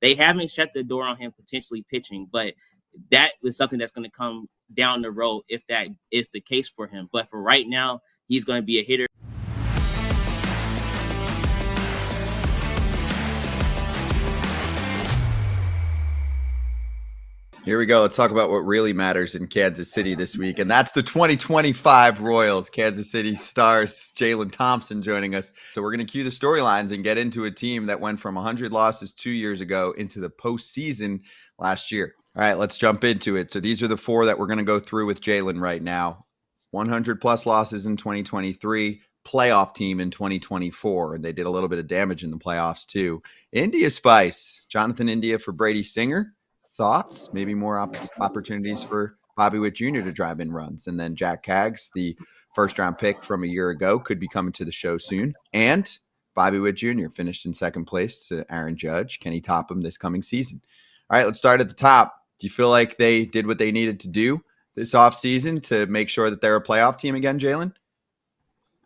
They haven't shut the door on him potentially pitching, but that is something that's going to come down the road if that is the case for him. But for right now, he's going to be a hitter. Here we go. Let's talk about what really matters in Kansas City this week, and that's the 2025 Royals. Kansas City Stars, Jaylon Thomson joining us. So we're going to cue the storylines and get into a team that went from 100 losses 2 years ago into the postseason last year. All right, let's jump into it. So these are the four that we're going to go through with Jaylon right now. 100-plus losses in 2023, playoff team in 2024, and they did a little bit of damage in the playoffs too. India Spice, Jonathan India for Brady Singer. Thoughts? Maybe more opportunities for Bobby Witt Jr. to drive in runs. And then Jac Cags, the first-round pick from a year ago, could be coming to the show soon. And Bobby Witt Jr. finished in second place to Aaron Judge. Can he top him this coming season? All right, let's start at the top. Do you feel like they did what they needed to do this offseason to make sure that they're a playoff team again, Jaylon?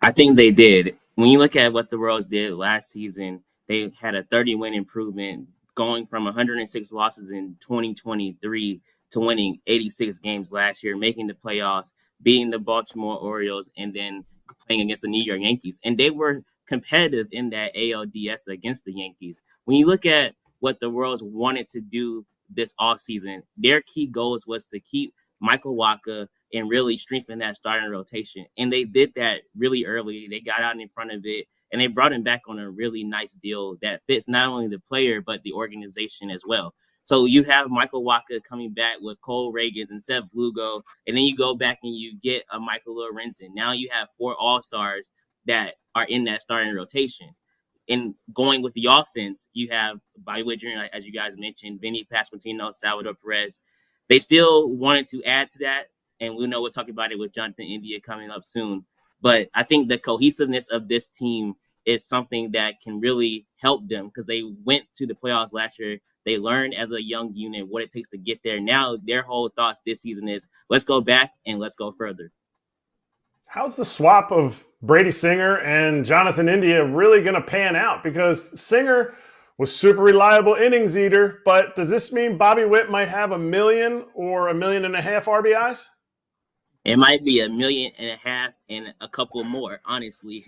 I think they did. When you look at what the Royals did last season, they had a 30-win improvement, going from 106 losses in 2023 to winning 86 games last year, making the playoffs, beating the Baltimore Orioles, and then playing against the New York Yankees. And they were competitive in that ALDS against the Yankees. When you look at what the Royals wanted to do this offseason, their key goals was to keep Michael Wacha and really strengthen that starting rotation. And they did that really early. They got out in front of it, and they brought him back on a really nice deal that fits not only the player, but the organization as well. So you have Michael Wacha coming back with Cole Reagans and Seth Lugo, and then you go back and you get a Michael Lorenzen. Now you have 4 all-stars that are in that starting rotation. And going with the offense, you have Bobby Witt Jr., as you guys mentioned, Vinny Pasquantino, Salvador Perez. They still wanted to add to that, and we know we'll talk about it with Jonathan India coming up soon. But I think the cohesiveness of this team is something that can really help them because they went to the playoffs last year. They learned as a young unit what it takes to get there. Now their whole thoughts this season is let's go back and let's go further. How's the swap of Brady Singer and Jonathan India really going to pan out? Because Singer was super reliable innings eater, but does this mean Bobby Witt might have 1 million or 1.5 million RBIs? It might be 1.5 million and a couple more, honestly.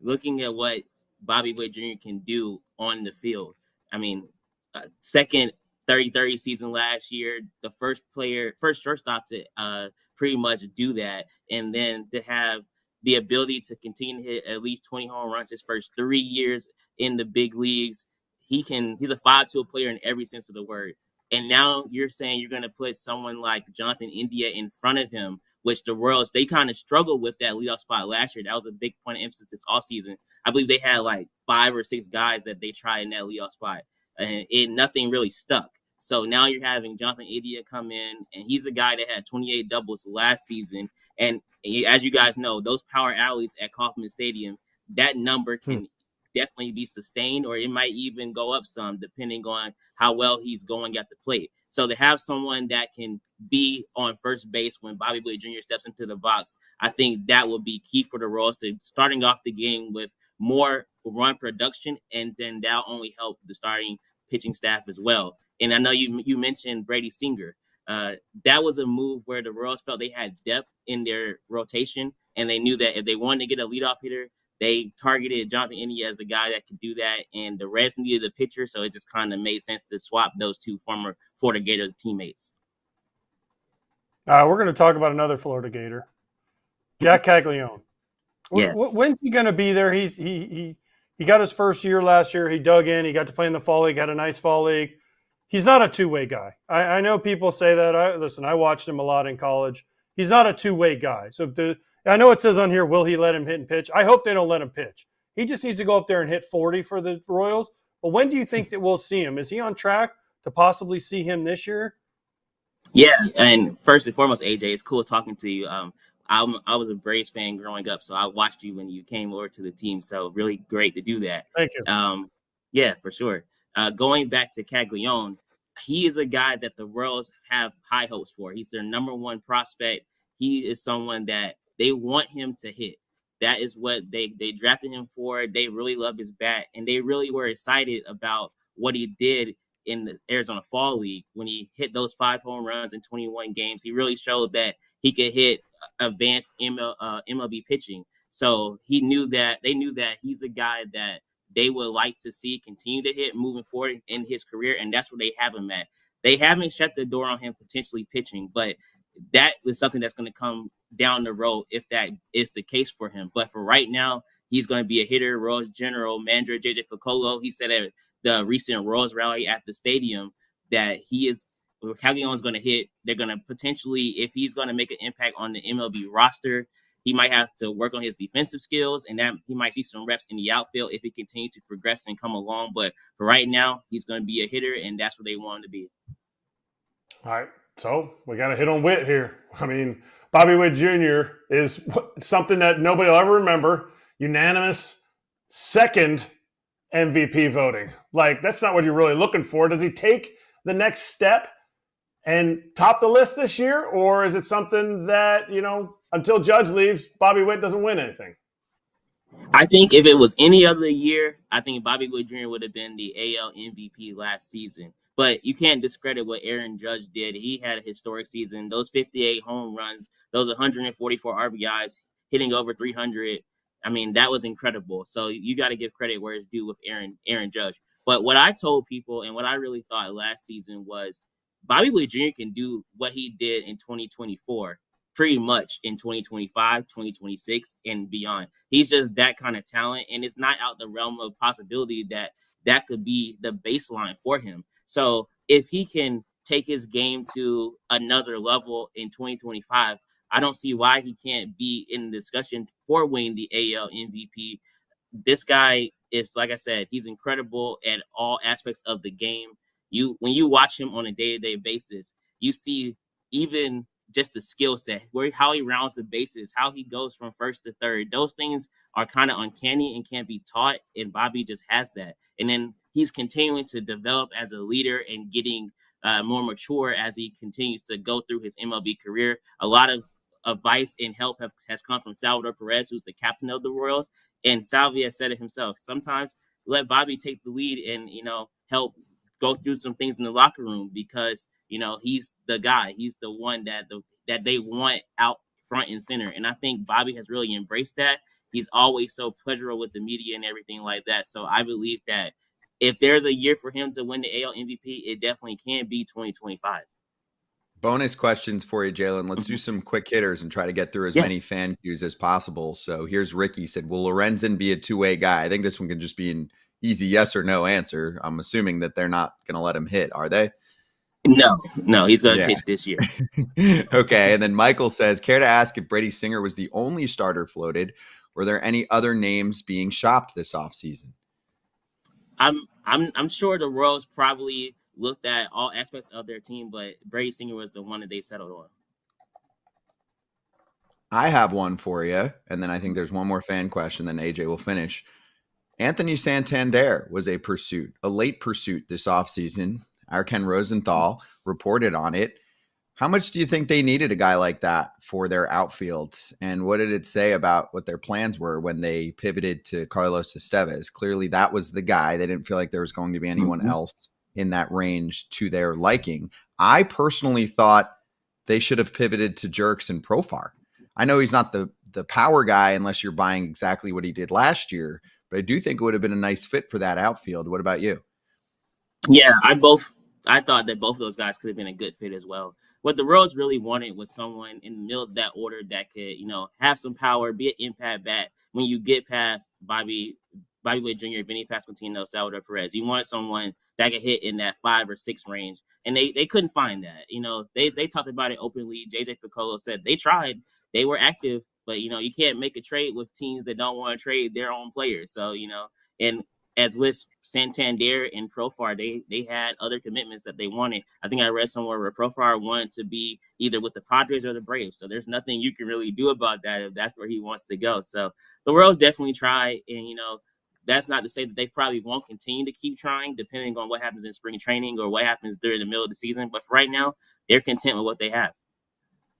Looking at what Bobby Witt Jr. can do on the field. I mean, second 30-30 season last year, the first shortstop to pretty much do that. And then to have the ability to continue to hit at least 20 home runs his first 3 years in the big leagues. He's a 5-tool player in every sense of the word. And now you're saying you're going to put someone like Jonathan India in front of him, which the Royals, they kind of struggled with that leadoff spot last year. That was a big point of emphasis this offseason. I believe they had like 5 or 6 guys that they tried in that leadoff spot, and nothing really stuck. So now you're having Jonathan India come in, and he's a guy that had 28 doubles last season. And as you guys know, those power alleys at Kauffman Stadium, that number can definitely be sustained, or it might even go up some depending on how well he's going at the plate. So to have someone that can be on first base when Bobby Witt Jr. steps into the box, I think that will be key for the Royals to starting off the game with more run production, and then that'll only help the starting pitching staff as well. And I know you mentioned Brady Singer. That was a move where the Royals felt they had depth in their rotation, and they knew that if they wanted to get a leadoff hitter, they targeted Jonathan India as the guy that could do that, and the Reds needed a pitcher, so it just kind of made sense to swap those 2 former Florida Gators teammates. We're going to talk about another Florida Gator, Jac Caglione. Yeah. When's he going to be there? He got his first year last year. He dug in. He got to play in the fall league, had a nice fall league. He's not a two-way guy. I know people say that. I watched him a lot in college. He's not a two-way guy. So I know it says on here, will he let him hit and pitch? I hope they don't let him pitch. He just needs to go up there and hit 40 for the Royals. But when do you think that we'll see him? Is he on track to possibly see him this year? Yeah, and first and foremost, AJ, it's cool talking to you. I was a Braves fan growing up, so I watched you when you came over to the team. So really great to do that. Thank you. Yeah, for sure. Going back to Caglione, he is a guy that the Royals have high hopes for. He's their number 1 prospect. He is someone that they want him to hit. That is what they drafted him for. They really love his bat, and they really were excited about what he did in the Arizona Fall League when he hit those 5 home runs in 21 games. He really showed that he could hit advanced MLB pitching. So they knew that he's a guy that they would like to see continue to hit moving forward in his career, and that's where they have him at. They haven't shut the door on him potentially pitching, but that is something that's going to come down the road if that is the case for him. But for right now, he's going to be a hitter. Royals general manager JJ Picollo, he said at the recent Royals rally at the stadium that Calhoun is going to hit. They're going to potentially, if he's going to make an impact on the MLB roster, he might have to work on his defensive skills, and that he might see some reps in the outfield if he continues to progress and come along. But for right now, he's going to be a hitter, and that's what they want him to be. All right, so we got to hit on Witt here. I mean, Bobby Witt Jr. is something that nobody will ever remember. Unanimous second MVP voting. Like, that's not what you're really looking for. Does he take the next step and top the list this year? Or is it something that, until Judge leaves, Bobby Witt doesn't win anything? I think if it was any other year, I think Bobby Witt Jr. would have been the AL MVP last season. But you can't discredit what Aaron Judge did. He had a historic season. Those 58 home runs, those 144 RBIs, hitting over 300. I mean, that was incredible. So you got to give credit where it's due with Aaron Judge. But what I told people and what I really thought last season was Bobby Witt Jr. can do what he did in 2024 pretty much in 2025, 2026, and beyond. He's just that kind of talent, and it's not out the realm of possibility that could be the baseline for him. So if he can take his game to another level in 2025, I don't see why he can't be in the discussion for winning the AL MVP. This guy is, like I said, he's incredible at all aspects of the game. When you watch him on a day-to-day basis, you see even just the skill set, how he rounds the bases, how he goes from first to third. Those things are kind of uncanny and can't be taught, and Bobby just has that. And then he's continuing to develop as a leader and getting more mature as he continues to go through his MLB career. A lot of advice and help has come from Salvador Perez, who's the captain of the Royals. And Salvia said it himself. Sometimes let Bobby take the lead and, help go through some things in the locker room because, he's the guy. He's the one that they want out front and center. And I think Bobby has really embraced that. He's always so pleasurable with the media and everything like that. So I believe that if there's a year for him to win the AL MVP, it definitely can be 2025. Bonus questions for you, Jaylon. Let's do some quick hitters and try to get through as many fan cues as possible. So here's Ricky said, will Lorenzen be a two-way guy? I think this one can just be an easy yes or no answer. I'm assuming that they're not going to let him hit, are they? No, he's going to pitch this year. Okay. And then Michael says, care to ask if Brady Singer was the only starter floated? Were there any other names being shopped this offseason? I'm sure the Royals probably looked at all aspects of their team, but Brady Singer was the one that they settled on. I have one for you, and then I think there's one more fan question, then AJ will finish. Anthony Santander was a late pursuit this offseason. Our Ken Rosenthal reported on it. How much do you think they needed a guy like that for their outfields? And what did it say about what their plans were when they pivoted to Carlos Estevez? Clearly, that was the guy. They didn't feel like there was going to be anyone else in that range to their liking. I personally thought they should have pivoted to Jerks and Profar. I know he's not the power guy unless you're buying exactly what he did last year, but I do think it would have been a nice fit for that outfield. What about you? Yeah, I thought that both of those guys could have been a good fit as well. What the Royals really wanted was someone in the middle of that order that could, have some power, be an impact bat when you get past Bobby Witt Jr., Vinny Pasquantino, Salvador Perez. You wanted someone that could hit in that 5 or 6 range, and they couldn't find that. They talked about it openly. JJ Picollo said they tried, they were active, but you can't make a trade with teams that don't want to trade their own players. So and as with Santander and Profar, they had other commitments that they wanted. I think I read somewhere where Profar wanted to be either with the Padres or the Braves. So there's nothing you can really do about that if that's where he wants to go. So the Royals definitely try, and that's not to say that they probably won't continue to keep trying, depending on what happens in spring training or what happens during the middle of the season. But for right now, they're content with what they have.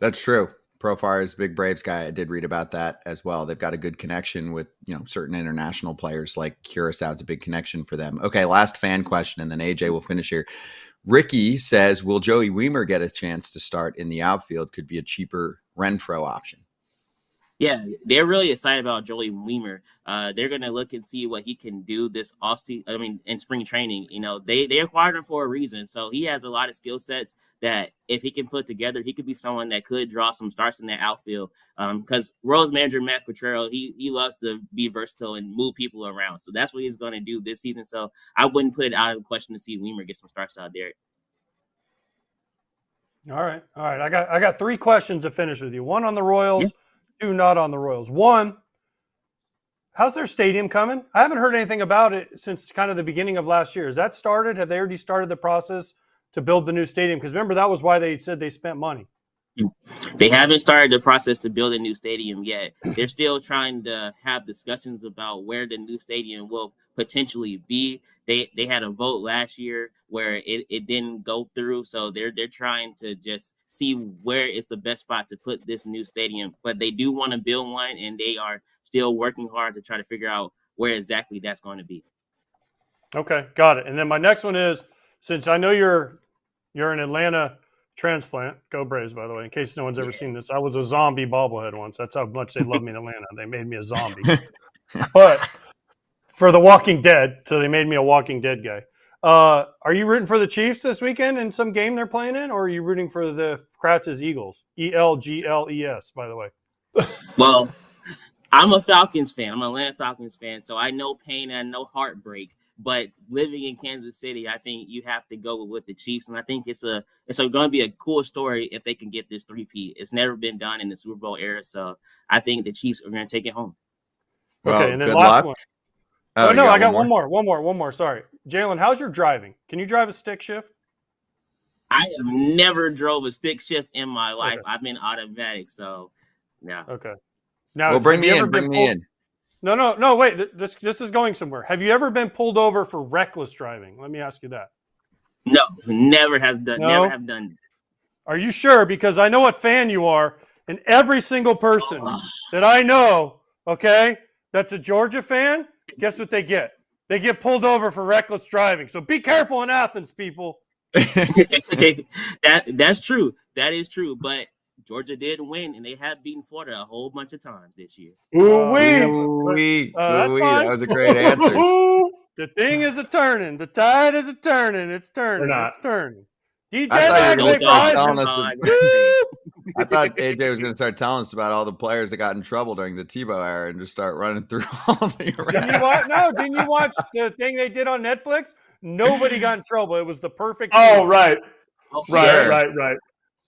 That's true. Profar is a big Braves guy. I did read about that as well. They've got a good connection with, certain international players, like Curacao is a big connection for them. Okay, last fan question, and then AJ will finish here. Ricky says, will Joey Weimer get a chance to start in the outfield? Could be a cheaper Renfroe option. Yeah, they're really excited about Joey Weimer. They're going to look and see what he can do this offseason. I mean, in spring training, they acquired him for a reason. So he has a lot of skill sets that if he can put together, he could be someone that could draw some starts in that outfield. Because Royals manager Matt Quatrero, he loves to be versatile and move people around. So that's what he's going to do this season. So I wouldn't put it out of the question to see Weimer get some starts out there. All right. I got 3 questions to finish with you. One on the Royals. Yeah. 2 not on the Royals. 1, how's their stadium coming? I haven't heard anything about it since kind of the beginning of last year. Has that started? Have they already started the process to build the new stadium? Because remember, that was why they said they spent money. They haven't started the process to build a new stadium yet. They're still trying to have discussions about where the new stadium will potentially be. They had a vote last year where it didn't go through, so they're trying to just see where is the best spot to put this new stadium. But they do want to build one, and they are still working hard to try to figure out where exactly that's going to be. Okay, got it. And then my next one is, since I know you're an Atlanta transplant, go Braves, by the way, in case no one's ever seen this. I was a zombie bobblehead once. That's how much they love me in Atlanta. They made me a zombie. But for The Walking Dead, so they made me a Walking Dead guy. Are you rooting for the Chiefs this weekend in some game they're playing in, or are you rooting for the Kratz's Eagles? ELGLES, by the way. Well, I'm a Falcons fan. I'm an Atlanta Falcons fan, so I know pain and I know heartbreak. But living in Kansas City, I think you have to go with the Chiefs, and I think it's going to be a cool story if they can get this 3-peat. It's never been done in the Super Bowl era, so I think the Chiefs are going to take it home. Well, okay, and then good last luck. one. Oh, no, I got one more. Sorry, Jaylon, how's your driving? Can you drive a stick shift? I have never drove a stick shift in my life. Okay. I've been automatic, so no. Okay. Now, well, bring me in. No, wait. This is going somewhere. Have you ever been pulled over for reckless driving? Let me ask you that. No, never have done that. Are you sure? Because I know what fan you are, and every single person that I know, okay, that's a Georgia fan, guess what they get? They get pulled over for reckless driving. So be careful in Athens, people. That's true. That is true. But Georgia did win, and they have beaten Florida a whole bunch of times this year. Ooh-wee. That was a great answer. The thing is a-turning. The tide is a-turning. It's turning. It's turning. DJ I thought AJ was going to start telling us about all the players that got in trouble during the Tebow era and just start running through all the arrests. Didn't you watch the thing they did on Netflix? Nobody got in trouble. It was the perfect team. Oh, right. Right.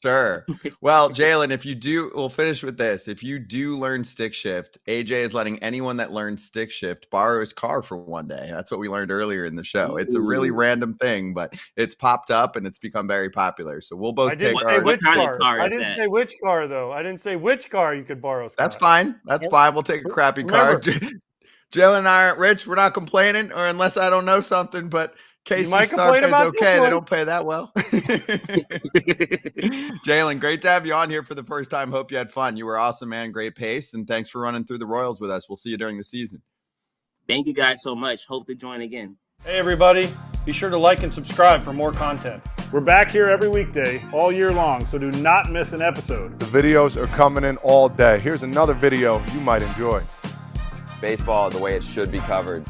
Sure. Well, Jaylon, we'll finish with this. If you do learn stick shift, AJ is letting anyone that learns stick shift borrow his car for one day. That's what we learned earlier in the show. It's a really random thing, but it's popped up and it's become very popular. So we'll both take our. What kind of car I didn't say which car, though. I didn't say which car you could borrow. That's fine. Fine. We'll take a crappy car. Jaylon and I aren't rich. We're not complaining, or unless I don't know something, but Casey Stark is okay. They don't pay that well. Jaylon, great to have you on here for the first time. Hope you had fun. You were awesome, man. Great pace. And thanks for running through the Royals with us. We'll see you during the season. Thank you guys so much. Hope to join again. Hey, everybody. Be sure to like and subscribe for more content. We're back here every weekday, all year long, so do not miss an episode. The videos are coming in all day. Here's another video you might enjoy. Baseball the way it should be covered.